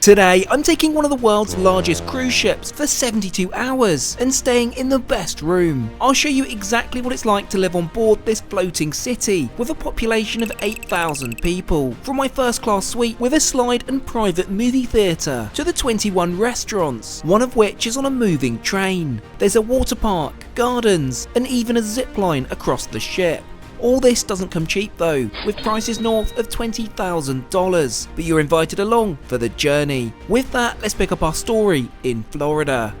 Today, I'm taking one of the world's largest cruise ships for 72 hours and staying in the best room. I'll show you exactly what it's like to live on board this floating city with a population of 8,000 people. From my first class suite with a slide and private movie theatre to the 21 restaurants, one of which is on a moving train. There's a water park, gardens, and even a zip line across the ship. All this doesn't come cheap though, with prices north of $20,000, but you're invited along for the journey. With that, let's pick up our story in Florida.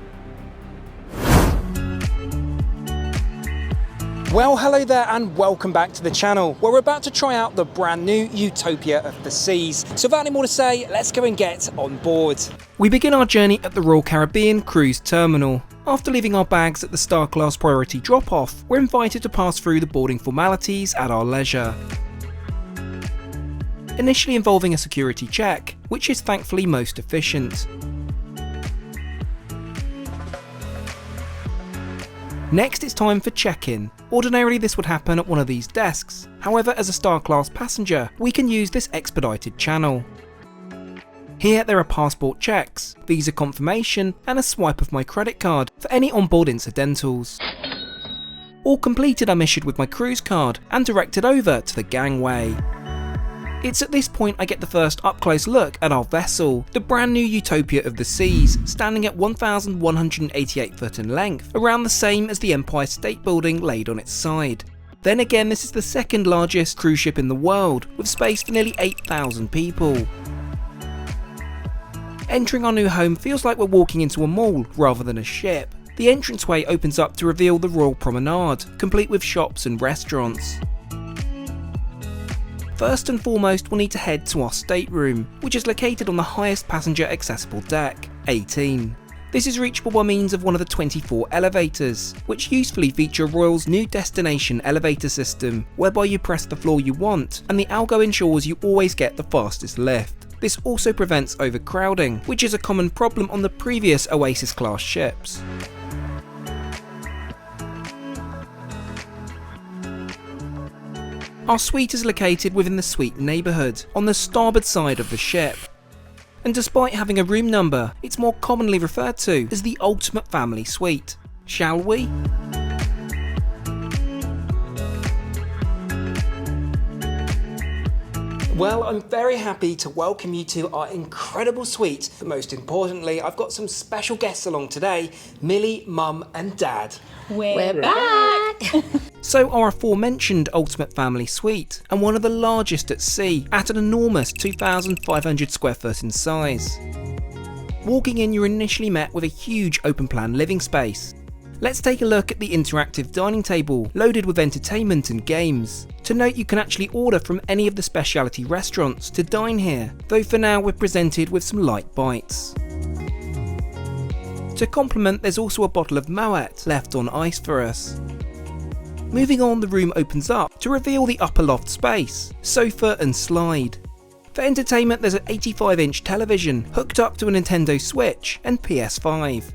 Well, hello there and welcome back to the channel, where we're about to try out the brand new Utopia of the Seas. So without any more to say, let's go and get on board. We begin our journey at the Royal Caribbean Cruise Terminal. After leaving our bags at the Star Class Priority drop-off, we're invited to pass through the boarding formalities at our leisure. Initially involving a security check, which is thankfully most efficient. Next, it's time for check-in. Ordinarily this would happen at one of these desks. However, as a Star Class passenger, we can use this expedited channel. Here there are passport checks, visa confirmation, and a swipe of my credit card for any onboard incidentals. All completed, I'm issued with my cruise card and directed over to the gangway. It's at this point I get the first up-close look at our vessel, the brand new Utopia of the Seas, standing at 1,188 foot in length, around the same as the Empire State Building laid on its side. Then again, this is the second largest cruise ship in the world, with space for nearly 8,000 people. Entering our new home feels like we're walking into a mall rather than a ship. The entranceway opens up to reveal the Royal Promenade, complete with shops and restaurants. First and foremost, we'll need to head to our stateroom, which is located on the highest passenger accessible deck, 18. This is reachable by means of one of the 24 elevators, which usefully feature Royal's new destination elevator system, whereby you press the floor you want, and the algo ensures you always get the fastest lift. This also prevents overcrowding, which is a common problem on the previous Oasis class ships. Our suite is located within the suite neighbourhood, on the starboard side of the ship. And despite having a room number, it's more commonly referred to as the ultimate family suite. Shall we? Well, I'm very happy to welcome you to our incredible suite, but most importantly, I've got some special guests along today, Millie, Mum and Dad. We're back! So our aforementioned ultimate family suite, and one of the largest at sea, at an enormous 2,500 square foot in size. Walking in, you're initially met with a huge open plan living space. Let's take a look at the interactive dining table, loaded with entertainment and games. To note, you can actually order from any of the specialty restaurants to dine here, though for now we're presented with some light bites. To complement, there's also a bottle of Moet left on ice for us. Moving on, the room opens up to reveal the upper loft space, sofa and slide. For entertainment, there's an 85-inch television hooked up to a Nintendo Switch and PS5.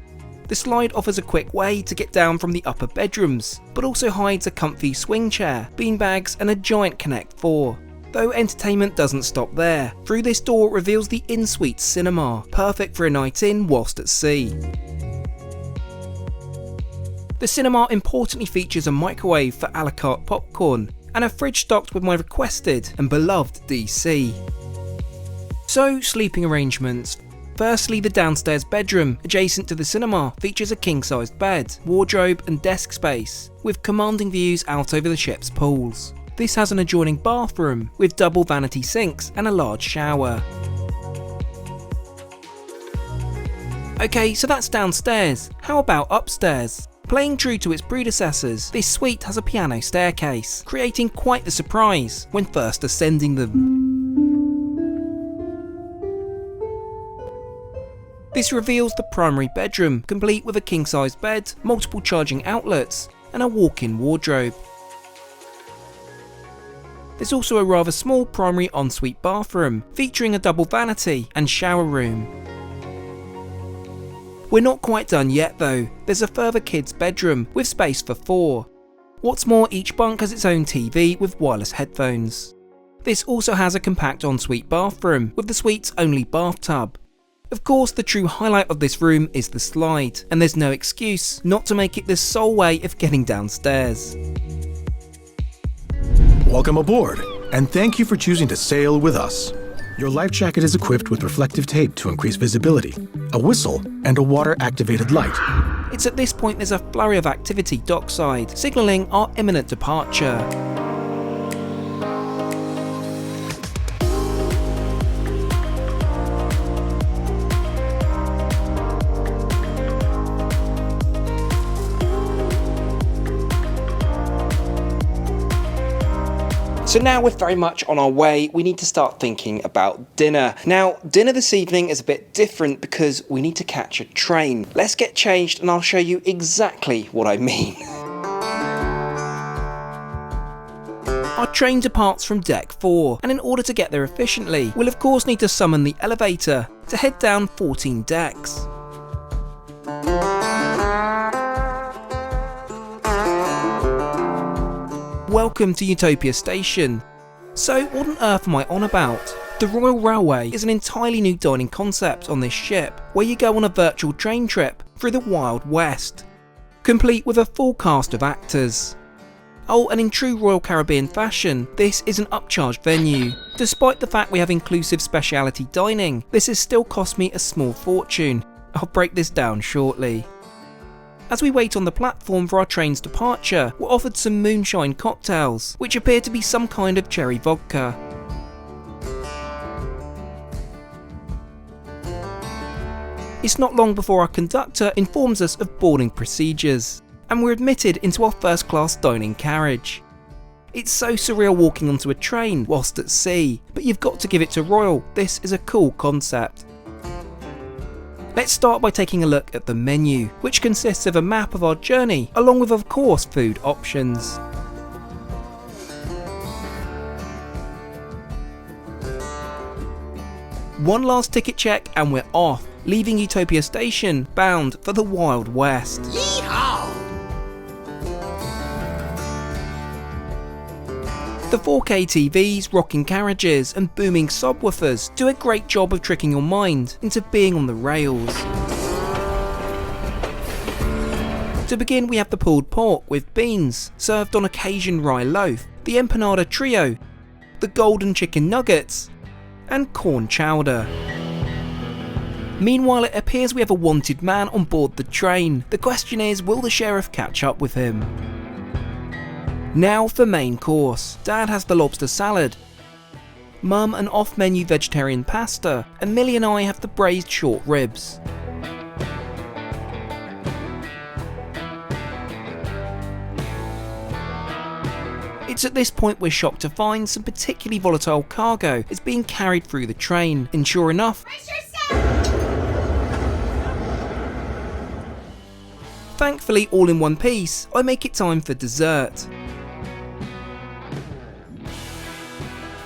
The slide offers a quick way to get down from the upper bedrooms, but also hides a comfy swing chair, beanbags and a giant Connect 4. Though entertainment doesn't stop there. Through this door reveals the in-suite cinema, perfect for a night in whilst at sea. The cinema importantly features a microwave for a la carte popcorn, and a fridge stocked with my requested and beloved DC. So, sleeping arrangements. Firstly, the downstairs bedroom, adjacent to the cinema, features a king-sized bed, wardrobe and desk space, with commanding views out over the ship's pools. This has an adjoining bathroom, with double vanity sinks and a large shower. Okay, so that's downstairs. How about upstairs? Playing true to its predecessors, this suite has a piano staircase, creating quite the surprise when first ascending them. This reveals the primary bedroom, complete with a king-size bed, multiple charging outlets, and a walk-in wardrobe. There's also a rather small primary ensuite bathroom, featuring a double vanity and shower room. We're not quite done yet though, there's a further kids' bedroom with space for 4. What's more, each bunk has its own TV with wireless headphones. This also has a compact ensuite bathroom with the suite's only bathtub. Of course, the true highlight of this room is the slide, and there's no excuse not to make it the sole way of getting downstairs. Welcome aboard, and thank you for choosing to sail with us. Your life jacket is equipped with reflective tape to increase visibility, a whistle, and a water-activated light. It's at this point there's a flurry of activity dockside, signalling our imminent departure. So now we're very much on our way, we need to start thinking about dinner. Now, dinner this evening is a bit different because we need to catch a train. Let's get changed and I'll show you exactly what I mean. Our train departs from deck 4, and in order to get there efficiently, we'll of course need to summon the elevator to head down 14 decks. Welcome to Utopia Station. So what on earth am I on about? The Royal Railway is an entirely new dining concept on this ship, where you go on a virtual train trip through the Wild West, complete with a full cast of actors. Oh, and in true Royal Caribbean fashion, this is an upcharged venue. Despite the fact we have inclusive speciality dining, this has still cost me a small fortune. I'll break this down shortly. As we wait on the platform for our train's departure, we're offered some moonshine cocktails, which appear to be some kind of cherry vodka. It's not long before our conductor informs us of boarding procedures, and we're admitted into our first-class dining carriage. It's so surreal walking onto a train whilst at sea, but you've got to give it to Royal, this is a cool concept. Let's start by taking a look at the menu, which consists of a map of our journey, along with of course food options. One last ticket check and we're off, leaving Utopia Station bound for the Wild West. Yeehaw! The 4K TVs, rocking carriages and booming subwoofers do a great job of tricking your mind into being on the rails. To begin, we have the pulled pork with beans, served on a Cajun rye loaf, the empanada trio, the golden chicken nuggets, and corn chowder. Meanwhile, it appears we have a wanted man on board the train. The question is, will the sheriff catch up with him? Now for main course. Dad has the lobster salad, Mum an off-menu vegetarian pasta, and Millie and I have the braised short ribs. It's at this point we're shocked to find some particularly volatile cargo is being carried through the train, and sure enough, thankfully all in one piece, I make it time for dessert.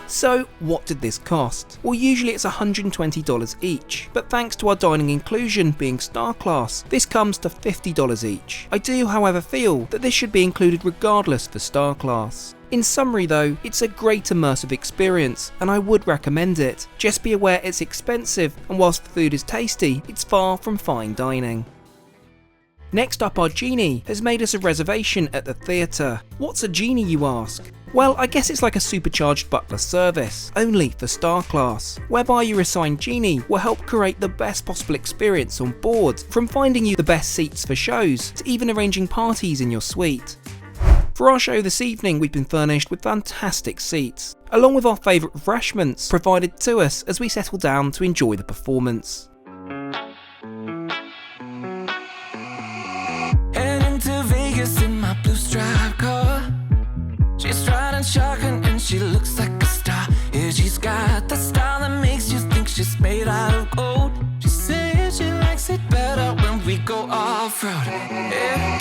So what did this cost? Well, usually it's $120 each, but thanks to our dining inclusion being star class, this comes to $50 each. I do however feel that this should be included regardless for star class. In summary though, it's a great immersive experience and I would recommend it. Just be aware it's expensive, and whilst the food is tasty, it's far from fine dining. Next up, our genie has made us a reservation at the theatre. What's a genie, you ask? Well, I guess it's like a supercharged butler service, only for star class, whereby your assigned genie will help create the best possible experience on board, from finding you the best seats for shows, to even arranging parties in your suite. For our show this evening, we've been furnished with fantastic seats, along with our favourite refreshments provided to us as we settle down to enjoy the performance. In my blue striped car, she's riding shotgun and she looks like a star. Yeah, she's got the style that makes you think she's made out of gold. She says she likes it better when we go off-road. Yeah.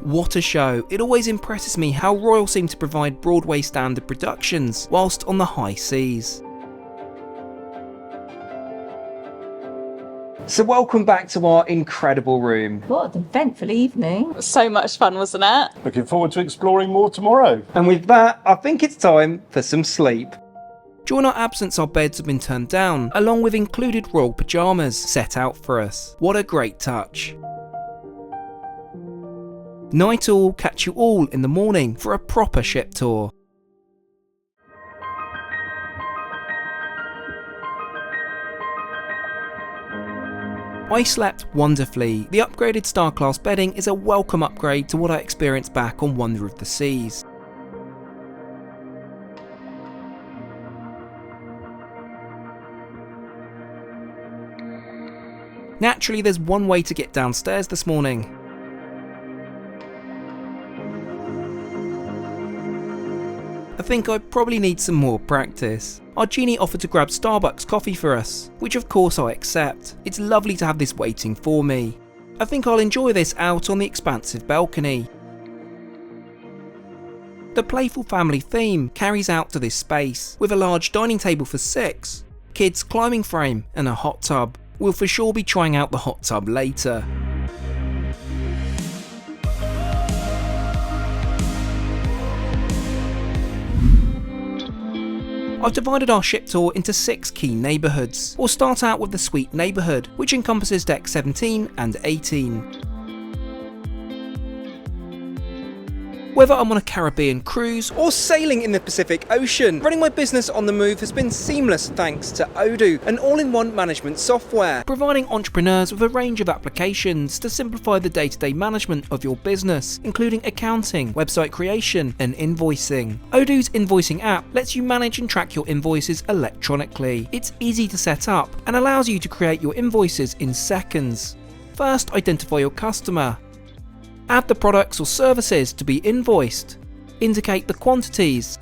What a show. It always impresses me how Royal seem to provide Broadway standard productions whilst on the high seas. So welcome back to our incredible room. What an eventful evening. So much fun, wasn't it? Looking forward to exploring more tomorrow. And with that, I think it's time for some sleep. During our absence, our beds have been turned down, along with included royal pyjamas set out for us. What a great touch. Night all, catch you all in the morning for a proper ship tour. I slept wonderfully. The upgraded Star Class bedding is a welcome upgrade to what I experienced back on Wonder of the Seas. Naturally, there's one way to get downstairs this morning. I think I probably need some more practice. Our genie offered to grab Starbucks coffee for us, which of course I accept. It's lovely to have this waiting for me. I think I'll enjoy this out on the expansive balcony. The playful family theme carries out to this space, with a large dining table for 6, kids climbing frame and a hot tub. We'll for sure be trying out the hot tub later. I've divided our ship tour into 6 key neighbourhoods. We'll start out with the Suite neighbourhood, which encompasses decks 17 and 18. Whether I'm on a Caribbean cruise or sailing in the Pacific Ocean, running my business on the move has been seamless thanks to Odoo, an all-in-one management software, providing entrepreneurs with a range of applications to simplify the day-to-day management of your business, including accounting, website creation, and invoicing. Odoo's invoicing app lets you manage and track your invoices electronically. It's easy to set up and allows you to create your invoices in seconds. First, identify your customer. Add the products or services to be invoiced, indicate the quantities,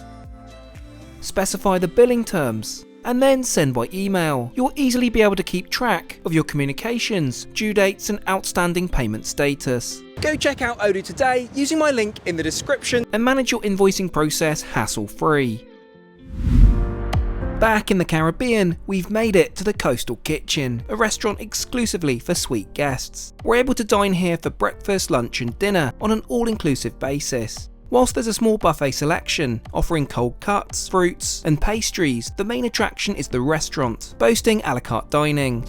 specify the billing terms, and then send by email. You'll easily be able to keep track of your communications, due dates, and outstanding payment status. Go check out Odoo today using my link in the description and manage your invoicing process hassle-free. Back in the Caribbean, we've made it to the Coastal Kitchen, a restaurant exclusively for suite guests. We're able to dine here for breakfast, lunch and dinner on an all-inclusive basis. Whilst there's a small buffet selection, offering cold cuts, fruits and pastries, the main attraction is the restaurant, boasting a la carte dining.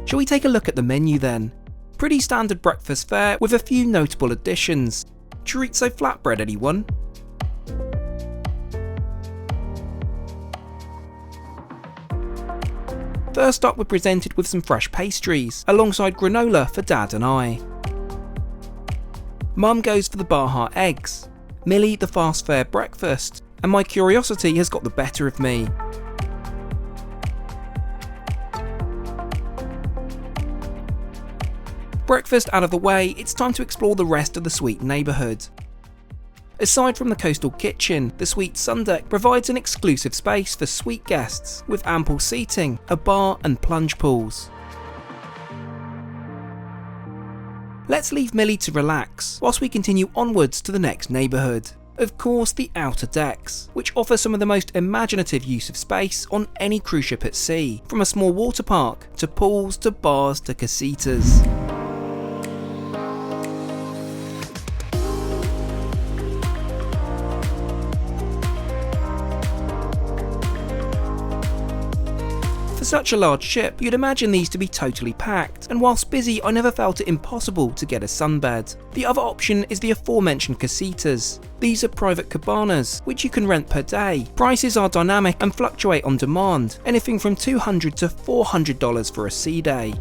Shall we take a look at the menu then? Pretty standard breakfast fare with a few notable additions. Chorizo flatbread, anyone? First up, we're presented with some fresh pastries, alongside granola for Dad and I. Mum goes for the Baja eggs, Millie the fast fare breakfast, and my curiosity has got the better of me. Breakfast out of the way, it's time to explore the rest of the suite neighbourhood. Aside from the Coastal Kitchen, the Suite Sundeck provides an exclusive space for suite guests with ample seating, a bar and plunge pools. Let's leave Millie to relax whilst we continue onwards to the next neighbourhood. Of course, the outer decks, which offer some of the most imaginative use of space on any cruise ship at sea, from a small water park to pools to bars to casitas. For such a large ship, you'd imagine these to be totally packed, and whilst busy, I never felt it impossible to get a sunbed. The other option is the aforementioned casitas. These are private cabanas, which you can rent per day. Prices are dynamic and fluctuate on demand, anything from $200 to $400 for a sea day.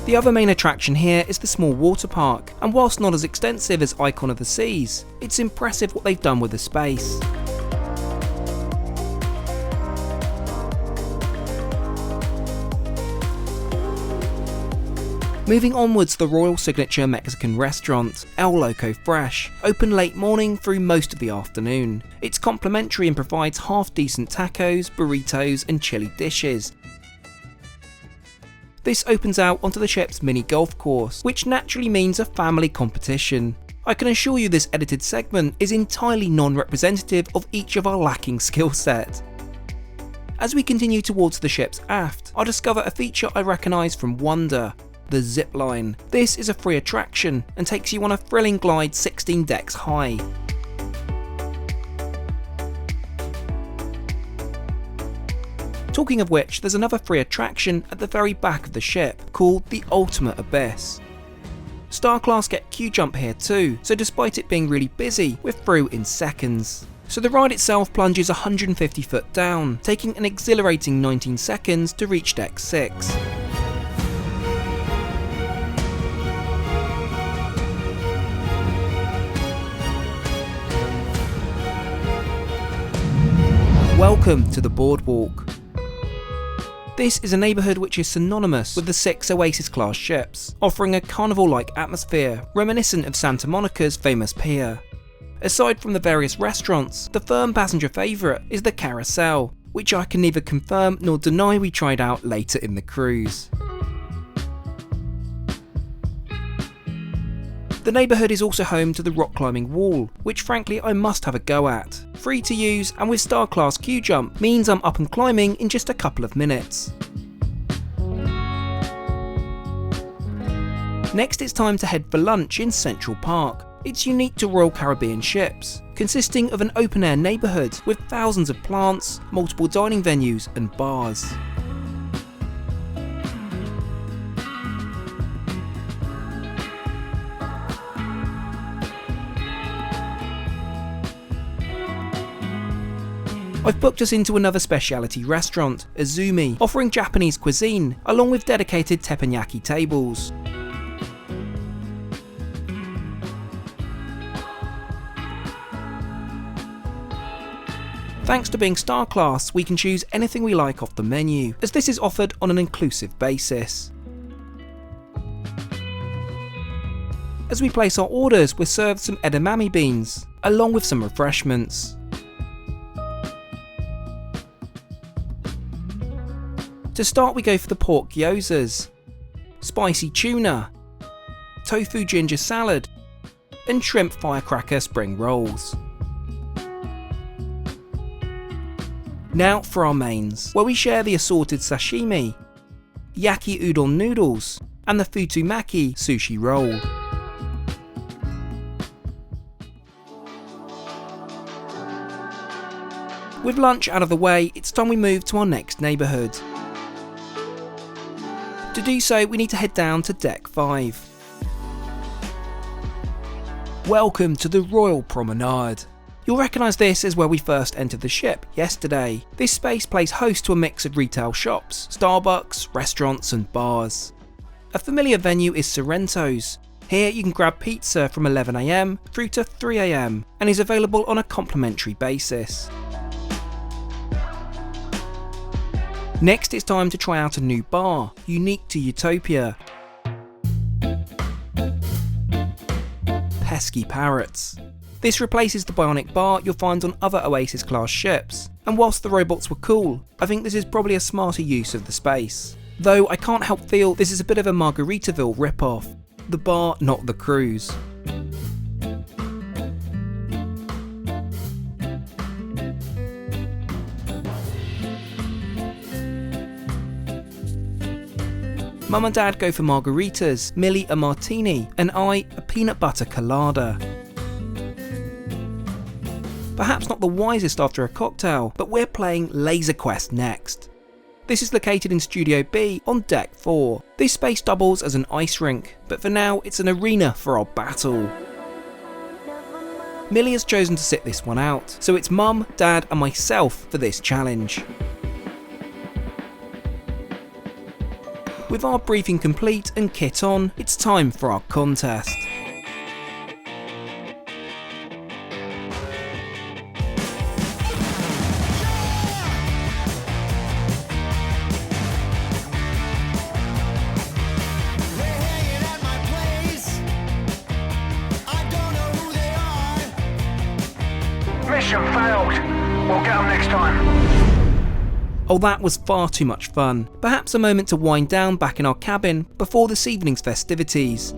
The other main attraction here is the small water park, and whilst not as extensive as Icon of the Seas, it's impressive what they've done with the space. Moving onwards, the Royal Signature Mexican restaurant, El Loco Fresh, open late morning through most of the afternoon. It's complimentary and provides half-decent tacos, burritos and chili dishes. This opens out onto the ship's mini golf course, which naturally means a family competition. I can assure you this edited segment is entirely non-representative of each of our lacking skill set. As we continue towards the ship's aft, I discover a feature I recognise from Wonder. The zip line. This is a free attraction and takes you on a thrilling glide 16 decks high. Talking of which, there's another free attraction at the very back of the ship, called the Ultimate Abyss. Star Class get queue jump here too, so despite it being really busy, we're through in seconds. So the ride itself plunges 150 foot down, taking an exhilarating 19 seconds to reach deck 6. Welcome to the Boardwalk. This is a neighbourhood which is synonymous with the 6 Oasis class ships, offering a carnival-like atmosphere reminiscent of Santa Monica's famous pier. Aside from the various restaurants, the firm passenger favourite is the Carousel, which I can neither confirm nor deny we tried out later in the cruise. The neighbourhood is also home to the rock climbing wall, which frankly I must have a go at. Free to use and with Star Class queue jump means I'm up and climbing in just a couple of minutes. Next it's time to head for lunch in Central Park. It's unique to Royal Caribbean ships, consisting of an open air neighbourhood with thousands of plants, multiple dining venues and bars. I've booked us into another specialty restaurant, Azumi, offering Japanese cuisine, along with dedicated teppanyaki tables. Thanks to being Star Class, we can choose anything we like off the menu, as this is offered on an inclusive basis. As we place our orders, we're served some edamame beans, along with some refreshments. To start, we go for the pork gyozas, spicy tuna, tofu ginger salad, and shrimp firecracker spring rolls. Now for our mains, where we share the assorted sashimi, yaki udon noodles, and the futomaki sushi roll. With lunch out of the way, it's time we move to our next neighbourhood. To do so, we need to head down to Deck 5. Welcome to the Royal Promenade. You'll recognise this as where we first entered the ship yesterday. This space plays host to a mix of retail shops, Starbucks, restaurants and bars. A familiar venue is Sorrento's. Here you can grab pizza from 11 AM through to 3 AM and is available on a complimentary basis. Next it's time to try out a new bar, unique to Utopia. Pesky parrots. This replaces the bionic bar you'll find on other Oasis class ships, and whilst the robots were cool, I think this is probably a smarter use of the space. Though I can't help feel this is a bit of a Margaritaville rip-off. The bar, not the cruise. Mum and Dad go for margaritas, Millie a martini, and I a peanut butter colada. Perhaps not the wisest after a cocktail, but we're playing Laser Quest next. This is located in Studio B on Deck 4. This space doubles as an ice rink, but for now it's an arena for our battle. Millie has chosen to sit this one out, so it's Mum, Dad and myself for this challenge. With our briefing complete and kit on, it's time for our contest. Mission failed. We'll get them next time. Oh, that was far too much fun. Perhaps a moment to wind down back in our cabin before this evening's festivities.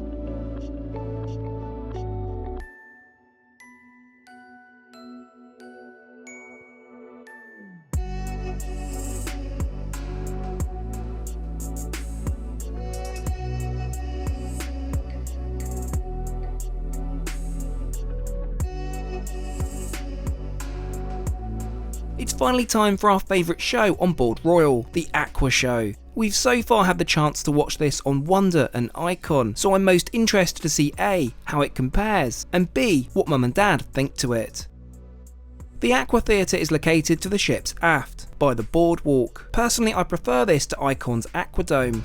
It's finally time for our favourite show on board Royal, the Aqua Show. We've so far had the chance to watch this on Wonder and Icon, so I'm most interested to see A, how it compares, and B, what Mum and Dad think to it. The Aqua Theatre is located to the ship's aft, by the boardwalk. Personally, I prefer this to Icon's Aquadome.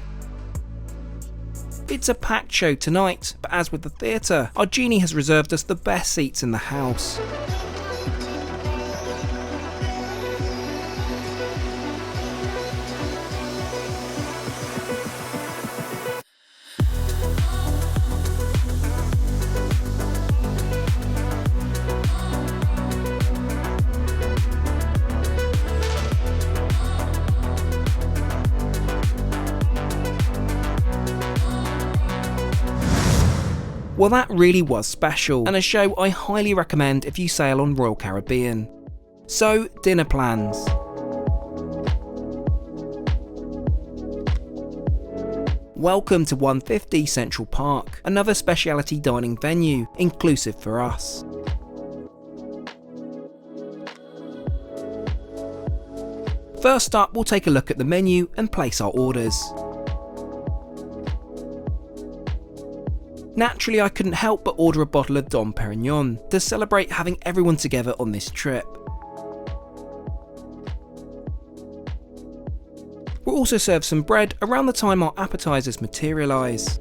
It's a packed show tonight, but as with the theatre, our genie has reserved us the best seats in the house. Well, that really was special, and a show I highly recommend if you sail on Royal Caribbean. So, dinner plans. Welcome to 150 Central Park, another specialty dining venue, inclusive for us. First up, we'll take a look at the menu and place our orders. Naturally, I couldn't help but order a bottle of Dom Perignon to celebrate having everyone together on this trip. We'll also serve some bread around the time our appetisers materialise.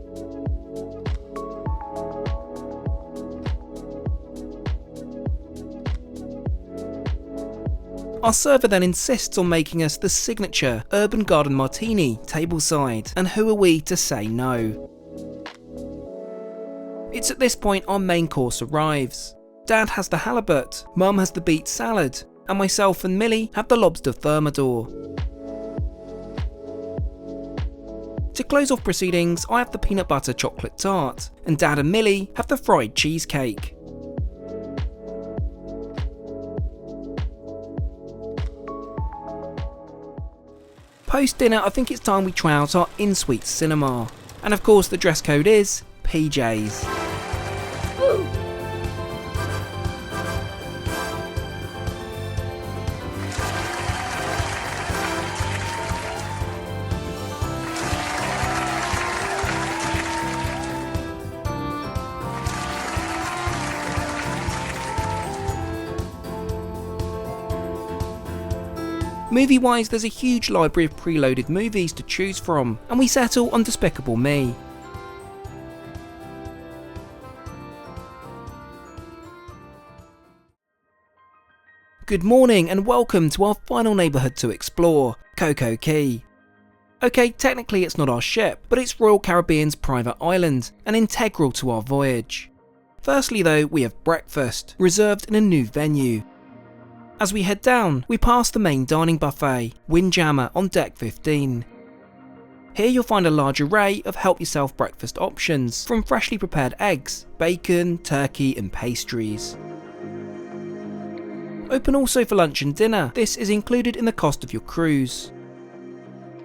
Our server then insists on making us the signature Urban Garden Martini tableside, and who are we to say no? It's at this point our main course arrives. Dad has the halibut, Mum has the beet salad, and myself and Millie have the lobster thermidor. To close off proceedings, I have the peanut butter chocolate tart, and Dad and Millie have the fried cheesecake. Post dinner, I think it's time we try out our in-suite cinema. And of course the dress code is PJs. Movie-wise, there's a huge library of preloaded movies to choose from, and we settle on Despicable Me. Good morning and welcome to our final neighbourhood to explore, Coco Cay. Okay, technically it's not our ship, but it's Royal Caribbean's private island, and integral to our voyage. Firstly though, we have breakfast, reserved in a new venue. As we head down, we pass the main dining buffet, Windjammer on deck 15. Here you'll find a large array of help yourself breakfast options, from freshly prepared eggs, bacon, turkey and pastries. Open also for lunch and dinner, this is included in the cost of your cruise.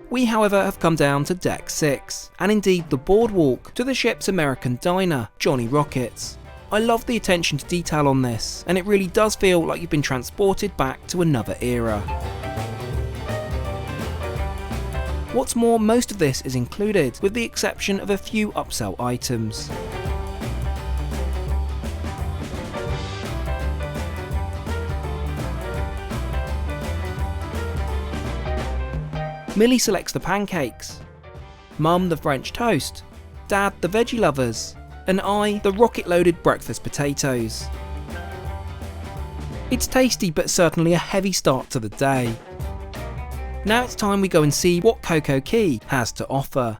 We however have come down to deck 6, and indeed the boardwalk, to the ship's American diner, Johnny Rockets. I love the attention to detail on this, and it really does feel like you've been transported back to another era. What's more, most of this is included, with the exception of a few upsell items. Millie selects the pancakes, Mum the French toast, Dad the veggie lovers, and I the rocket-loaded breakfast potatoes. It's tasty but certainly a heavy start to the day. Now it's time we go and see what Coco Cay has to offer.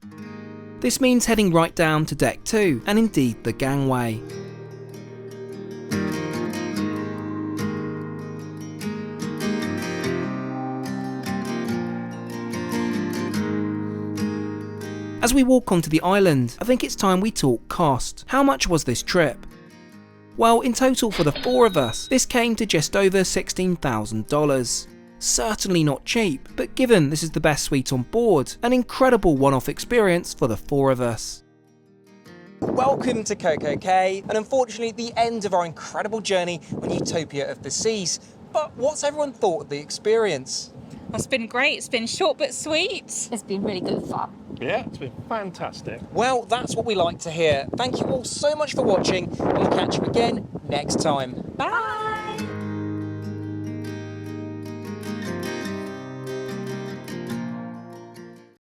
This means heading right down to deck 2 and indeed the gangway. As we walk onto the island, I think it's time we talk cost. How much was this trip? Well, in total for the 4 of us, this came to just over $16,000. Certainly not cheap, but given this is the best suite on board, an incredible one-off experience for the 4 of us. Welcome to Coco Cay, and unfortunately the end of our incredible journey on Utopia of the Seas. But what's everyone thought of the experience? It's been great. It's been short but sweet. It's been really good fun. Yeah, it's been fantastic. Well, that's what we like to hear. Thank you all so much for watching, and we'll catch you again next time. Bye.